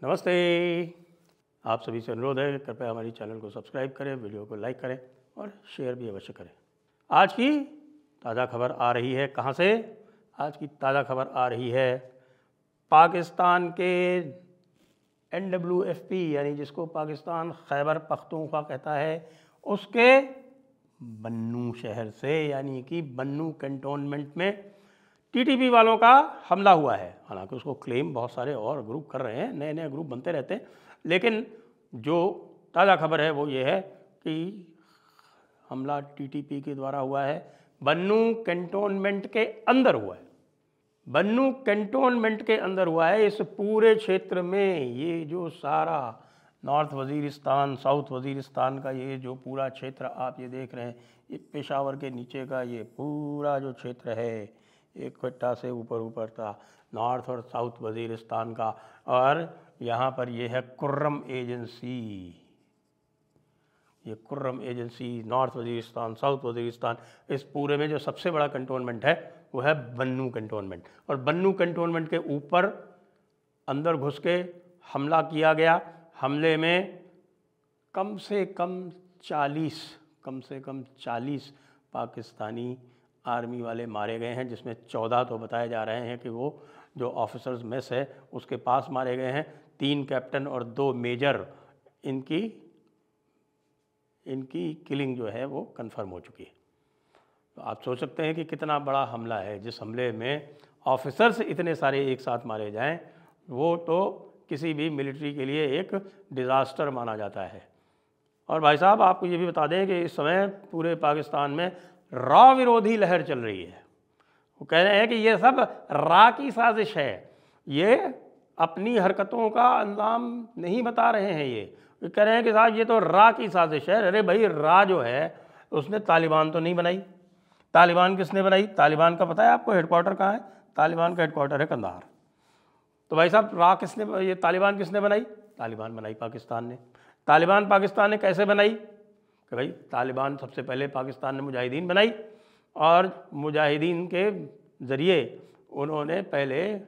नमस्ते। आप सभी से अनुरोध है कृपया हमारी चैनल को सब्सक्राइब करें, वीडियो को लाइक करें और शेयर भी अवश्य करें। आज की ताज़ा खबर आ रही है कहाँ से? आज की ताज़ा खबर आ रही है पाकिस्तान के NWFP यानी जिसको पाकिस्तान खैबर पख्तूनख्वा कहता है, उसके बन्नू शहर से, यानी कि बन्नू कैंटोनमेंट में TTP वालों का हमला हुआ है। हालांकि उसको क्लेम बहुत सारे और ग्रुप कर रहे हैं, नए नए ग्रुप बनते रहते हैं, लेकिन जो ताज़ा खबर है वो ये है कि हमला TTP के द्वारा हुआ है, बन्नू कैंटोनमेंट के अंदर हुआ है। बन्नू कैंटोनमेंट के अंदर हुआ है। इस पूरे क्षेत्र में ये जो सारा नॉर्थ वज़ीरिस्तान, साउथ वज़ीरिस्तान का ये जो पूरा क्षेत्र आप ये देख रहे हैं, ये पेशावर के नीचे का ये पूरा जो क्षेत्र है, एक क्वेटा से ऊपर था, नॉर्थ और साउथ वज़ीरिस्तान का। और यहाँ पर ये है कुर्रम एजेंसी। ये Kurram agency, north Waziristan, south Waziristan, इस पूरे में जो सबसे बड़ा कंटोनमेंट है वो है बन्नू कंटोनमेंट। और बन्नू कंटोनमेंट के ऊपर अंदर घुस के हमला किया गया। हमले में कम से कम 40 पाकिस्तानी आर्मी वाले मारे गए हैं, जिसमें 14 तो बताए जा रहे हैं कि वो जो ऑफिसर्स मेस है उसके पास मारे गए हैं। 3 कैप्टन और 2 मेजर, इनकी किलिंग जो है वो कंफर्म हो चुकी है। तो आप सोच सकते हैं कि कितना बड़ा हमला है। जिस हमले में ऑफिसर्स इतने सारे एक साथ मारे जाएं, वो तो किसी भी मिलिट्री के लिए एक डिज़ास्टर माना जाता है। और भाई साहब, आपको ये भी बता दें कि इस समय पूरे पाकिस्तान में रॉ विरोधी लहर चल रही है। वो कह रहे हैं कि ये सब रा की साजिश है, ये अपनी हरकतों का अंजाम नहीं बता रहे हैं। ये कह रहे हैं कि साहब ये तो रा की साजिश है। अरे भाई, रा जो है उसने तालिबान तो नहीं बनाई। तालिबान किसने बनाई? तालिबान का पता है आपको हेडक्वार्टर कहाँ है? तालिबान का हेडक्वार्टर है कंधार। तो भाई साहब, ये तालिबान किसने बनाई? तालिबान बनाई पाकिस्तान ने। तालिबान पाकिस्तान ने कैसे बनाई? कि भाई तालिबान सबसे पहले पाकिस्तान ने मुजाहिदीन बनाई, और मुजाहिदीन के ज़रिए उन्होंने पहले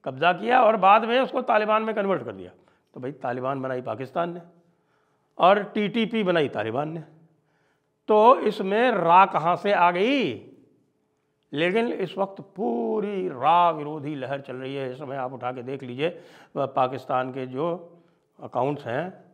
कब्ज़ा किया और बाद में उसको तालिबान में कन्वर्ट कर दिया। तो भाई तालिबान बनाई पाकिस्तान ने और TTP बनाई तालिबान ने। तो इसमें रा कहाँ से आ गई? लेकिन इस वक्त पूरी रा विरोधी लहर चल रही है। इस समय आप उठा के देख लीजिए, पाकिस्तान के जो अकाउंट्स हैं,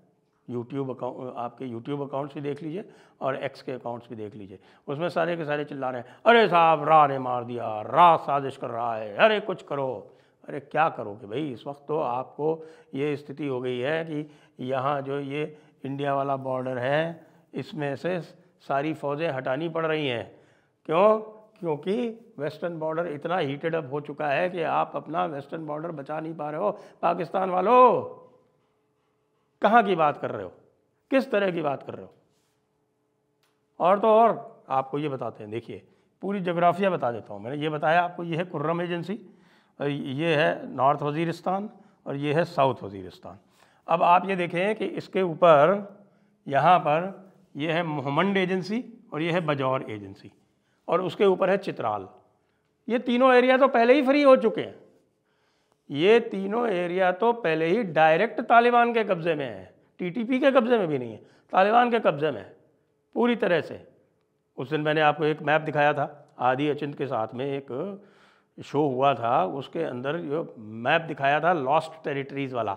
आपके यूट्यूब अकाउंट्स भी देख लीजिए और X के अकाउंट्स भी देख लीजिए, उसमें सारे के सारे चिल्ला रहे हैं, अरे साहब रा ने मार दिया, रा साजिश कर रहा है, अरे कुछ करो। अरे क्या करोगे भाई? इस वक्त तो आपको ये स्थिति हो गई है कि यहाँ जो ये इंडिया वाला बॉर्डर है, इसमें से सारी फ़ौजें हटानी पड़ रही हैं। क्यों? क्योंकि वेस्टर्न बॉर्डर इतना हीटेड अप हो चुका है कि आप अपना वेस्टर्न बॉर्डर बचा नहीं पा रहे हो। पाकिस्तान वालों, कहाँ की बात कर रहे हो? किस तरह की बात कर रहे हो? और तो और आपको ये बताते हैं, देखिए पूरी जोग्राफिया बता देता हूँ। मैंने ये बताया आपको, ये है कुर्रम एजेंसी, और ये है नॉर्थ वज़ीरिस्तान, और ये है साउथ वज़ीरिस्तान। अब आप ये देखें कि इसके ऊपर यहाँ पर ये है मोहम्मद एजेंसी, और ये है बजौर एजेंसी, और उसके ऊपर है चित्राल। ये तीनों एरिया तो पहले ही फ्री हो चुके हैं। ये तीनों एरिया तो पहले ही डायरेक्ट तालिबान के कब्ज़े में है, TTP के कब्ज़े में भी नहीं है, तालिबान के कब्ज़े में है पूरी तरह से। उस दिन मैंने आपको एक मैप दिखाया था, आदि अचिंत के साथ में एक शो हुआ था, उसके अंदर जो मैप दिखाया था लॉस्ट टेरिटरीज़ वाला,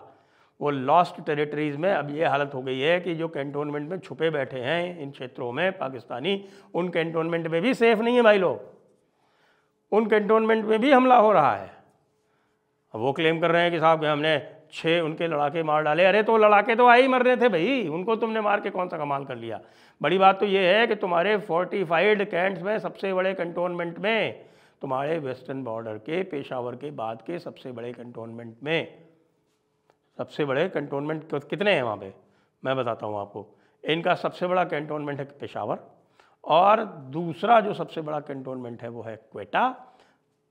वो लॉस्ट टेरिटरीज़ में अब ये हालत हो गई है कि जो कैंटोनमेंट में छुपे बैठे हैं इन क्षेत्रों में पाकिस्तानी, उन कैंटोनमेंट में भी सेफ़ नहीं है भाई लोग। उन कैंटोनमेंट में भी हमला हो रहा है। अब वो क्लेम कर रहे हैं कि साहब हमने 6 उनके लड़ाके मार डाले। अरे तो लड़ाके तो आई मर रहे थे भाई, उनको तुमने मार के कौन सा कमाल कर लिया? बड़ी बात तो ये है कि तुम्हारे फोर्टिफाइड कैंट्स में, सबसे बड़े कंटोनमेंट में, तुम्हारे वेस्टर्न बॉर्डर के पेशावर के बाद के सबसे बड़े कंटोनमेंट में, सबसे बड़े कंटोनमेंट कितने हैं वहाँ पे? मैं बताता हूँ आपको। इनका सबसे बड़ा कंटोनमेंट है पेशावर, और दूसरा जो सबसे बड़ा कंटोनमेंट है वो है क्वेटा।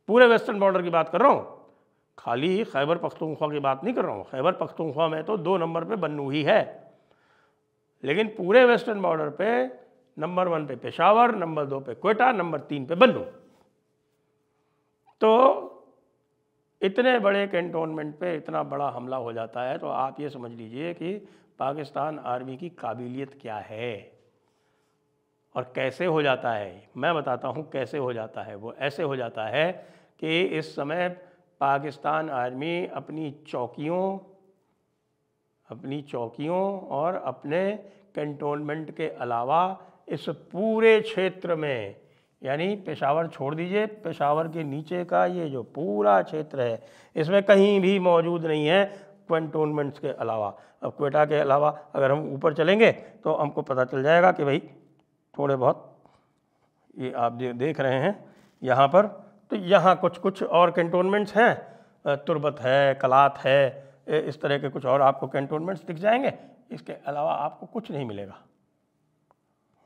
पूरे वेस्टर्न बॉर्डर की बात कर रहा हूँ, खाली खैबर पख्तूनख्वा की बात नहीं कर रहा हूँ। खैबर पख्तूनख्वा में तो 2 नंबर पे बन्नू ही है, लेकिन पूरे वेस्टर्न बॉर्डर पे नंबर 1 पे पेशावर, नंबर 2 पे क्वेटा, नंबर 3 पे बन्नू। तो इतने बड़े कैंटोनमेंट पे इतना बड़ा हमला हो जाता है, तो आप ये समझ लीजिए कि पाकिस्तान आर्मी की काबिलियत क्या है और कैसे हो जाता है। मैं बताता हूँ कैसे हो जाता है। वो ऐसे हो जाता है कि इस समय पाकिस्तान आर्मी अपनी चौकियों और अपने कैंटोनमेंट के अलावा इस पूरे क्षेत्र में, यानी पेशावर छोड़ दीजिए, पेशावर के नीचे का ये जो पूरा क्षेत्र है इसमें कहीं भी मौजूद नहीं है कैंटोनमेंट्स के अलावा। अब क्वेटा के अलावा अगर हम ऊपर चलेंगे तो हमको पता चल जाएगा कि भाई थोड़े बहुत ये आप देख रहे हैं यहाँ पर, तो यहाँ कुछ कुछ और कैंटोनमेंट्स हैं, तुर्बत है, कलात है, इस तरह के कुछ और आपको कैंटोनमेंट्स दिख जाएंगे। इसके अलावा आपको कुछ नहीं मिलेगा।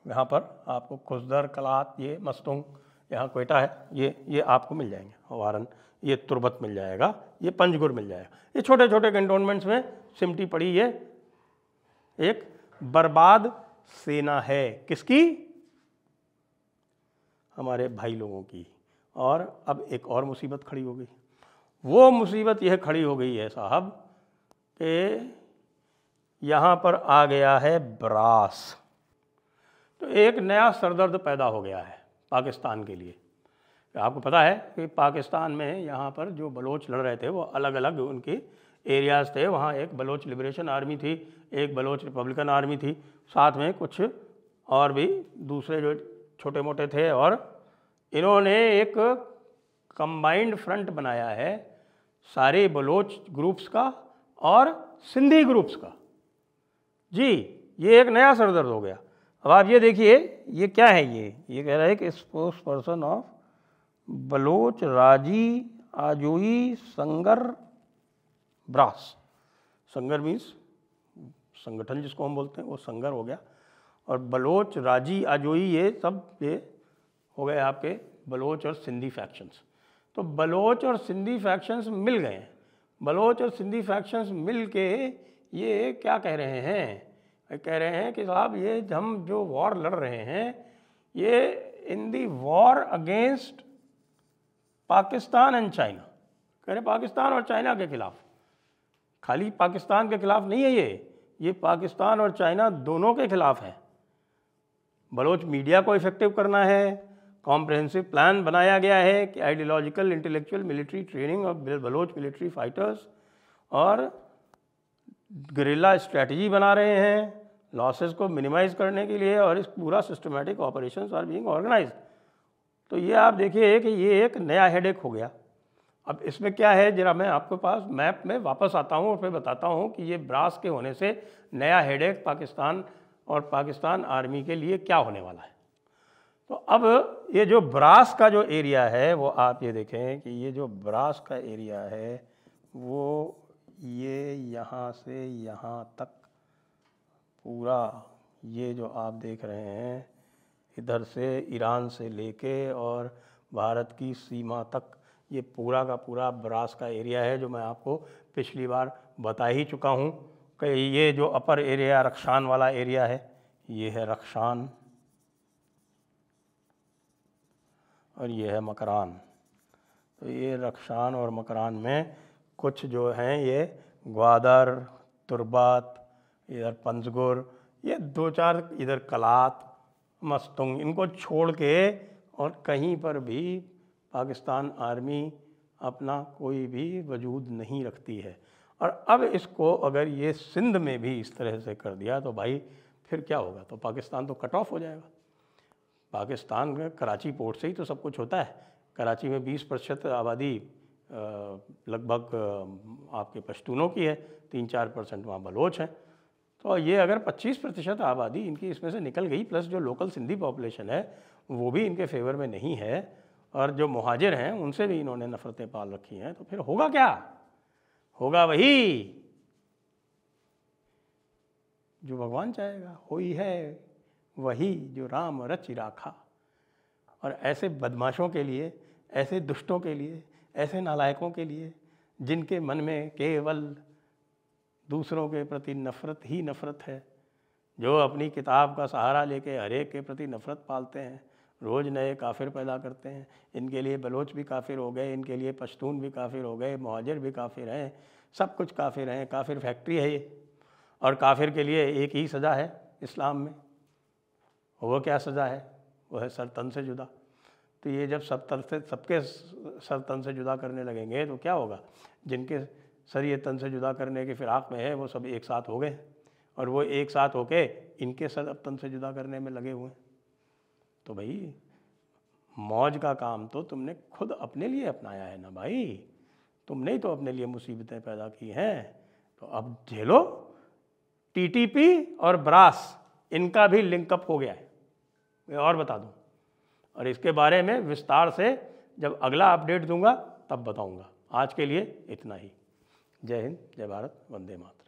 यहाँ पर आपको खुसदर, कलात, ये मस्तूंग, यहाँ क्वेटा है, ये आपको मिल जाएंगे। वारन, ये तुर्बत मिल जाएगा, ये पंजगुर मिल जाएगा। ये छोटे छोटे कैंटोनमेंट्स में सिमटी पड़ी ये एक बर्बाद सेना है। किसकी? हमारे भाई लोगों की। और अब एक और मुसीबत खड़ी हो गई। वो मुसीबत यह खड़ी हो गई है साहब कि यहाँ पर आ गया है ब्रास। तो एक नया सरदर्द पैदा हो गया है पाकिस्तान के लिए। आपको पता है कि पाकिस्तान में यहाँ पर जो बलोच लड़ रहे थे वो अलग अलग उनके एरियाज़ थे। वहाँ एक बलोच लिबरेशन आर्मी थी, एक बलोच रिपब्लिकन आर्मी थी, साथ में कुछ और भी दूसरे जो छोटे मोटे थे, और इन्होंने एक कंबाइंड फ्रंट बनाया है सारे बलोच ग्रुप्स का और सिंधी ग्रुप्स का। जी, ये एक नया सरदर्द हो गया। अब आप ये देखिए, ये क्या है? ये कह रहा है कि स्पोक्स पर्सन ऑफ बलोच राजी आजोई संगर ब्रास। संगर मीन्स संगठन जिसको हम बोलते हैं, वो संगर हो गया। और बलोच, राजी, आजोई, ये सब ये हो गए आपके बलोच और सिंधी फैक्शंस। तो बलोच और सिंधी फैक्शंस मिल गए हैं। बलोच और सिंधी फैक्शंस मिल के ये क्या कह रहे हैं? कह रहे हैं कि साहब ये हम जो वॉर लड़ रहे हैं ये in the war against Pakistan and China. कह रहे पाकिस्तान और चाइना के खिलाफ। खाली पाकिस्तान के खिलाफ नहीं है ये पाकिस्तान और चाइना दोनों के खिलाफ है। बलोच मीडिया को इफेक्टिव करना है। कॉम्प्रहेंसिव प्लान बनाया गया है कि ideological, intellectual, military training of Baloch military fighters, और गुरिल्ला स्ट्रैटेजी बना रहे हैं लॉसेस को मिनिमाइज करने के लिए, और इस पूरा systematic operations are being organised. तो ये आप देखिए कि ये एक नया हेडेक हो गया। अब इसमें क्या है, जरा मैं आपके पास मैप में वापस आता हूँ और फिर बताता हूँ कि ये ब्रास के होने से नया हेडेक पाकिस्तान और पाकिस्तान आर्मी के लिए क्या होने वाला है। तो अब ये जो ब्रास का जो एरिया है वो आप ये देखें कि ये जो ब्रास का एरिया है वो ये यहाँ से यहाँ तक पूरा, ये जो आप देख रहे हैं इधर से ईरान से लेके और भारत की सीमा तक, ये पूरा का पूरा ब्रास का एरिया है, जो मैं आपको पिछली बार बता ही चुका हूँ कि ये जो अपर एरिया रक्षान वाला एरिया है, ये है रक्षान और ये है मकरान। तो ये रक्षान और मकरान में कुछ जो हैं ये ग्वादर, तुर्बत, इधर पंजगुर, ये दो चार इधर कलात, मस्तुंग, इनको छोड़ के और कहीं पर भी पाकिस्तान आर्मी अपना कोई भी वजूद नहीं रखती है। और अब इसको अगर ये सिंध में भी इस तरह से कर दिया तो भाई फिर क्या होगा? तो पाकिस्तान तो कट ऑफ हो जाएगा। पाकिस्तान में कराची पोर्ट से ही तो सब कुछ होता है। कराची में 20% आबादी लगभग आपके पश्तूनों की है, 3-4% वहाँ बलोच हैं। तो ये अगर 25% आबादी इनकी इसमें से निकल गई, प्लस जो लोकल सिंधी पॉपुलेशन है वो भी इनके फेवर में नहीं है, और जो मुहाजिर हैं उनसे भी इन्होंने नफ़रतें पाल रखी हैं, तो फिर होगा क्या? होगा वही जो भगवान चाहेगा, होई है वही जो राम रचि राखा। और ऐसे बदमाशों के लिए, ऐसे दुष्टों के लिए, ऐसे नालायकों के लिए जिनके मन में केवल दूसरों के प्रति नफ़रत ही नफ़रत है, जो अपनी किताब का सहारा लेके हर एक के प्रति नफ़रत पालते हैं, रोज़ नए काफिर पैदा करते हैं। इनके लिए बलोच भी काफिर हो गए, इनके लिए पश्तून भी काफिर हो गए, मुहाजिर भी काफिर हैं, सब कुछ काफिर हैं। काफिर फैक्ट्री है ये। और काफिर के लिए एक ही सज़ा है इस्लाम में। वो क्या सज़ा है? वो है सर तन से जुदा। तो ये जब सबके सर तन से जुदा करने लगेंगे तो क्या होगा? जिनके सर ये तन से जुदा करने की फिराक में है वो सब एक साथ हो गए, और वो एक साथ होके इनके सर अब तन से जुदा करने में लगे हुए हैं। तो भाई मौज का काम तो तुमने खुद अपने लिए अपनाया है ना भाई, तुमने ही तो अपने लिए मुसीबतें पैदा की हैं। तो अब झेलो। टीटीपी और ब्रास इनका भी लिंकअप हो गया है, मैं और बता दूं। और इसके बारे में विस्तार से जब अगला अपडेट दूंगा तब बताऊंगा। आज के लिए इतना ही। जय हिंद, जय भारत, वंदे मातरम।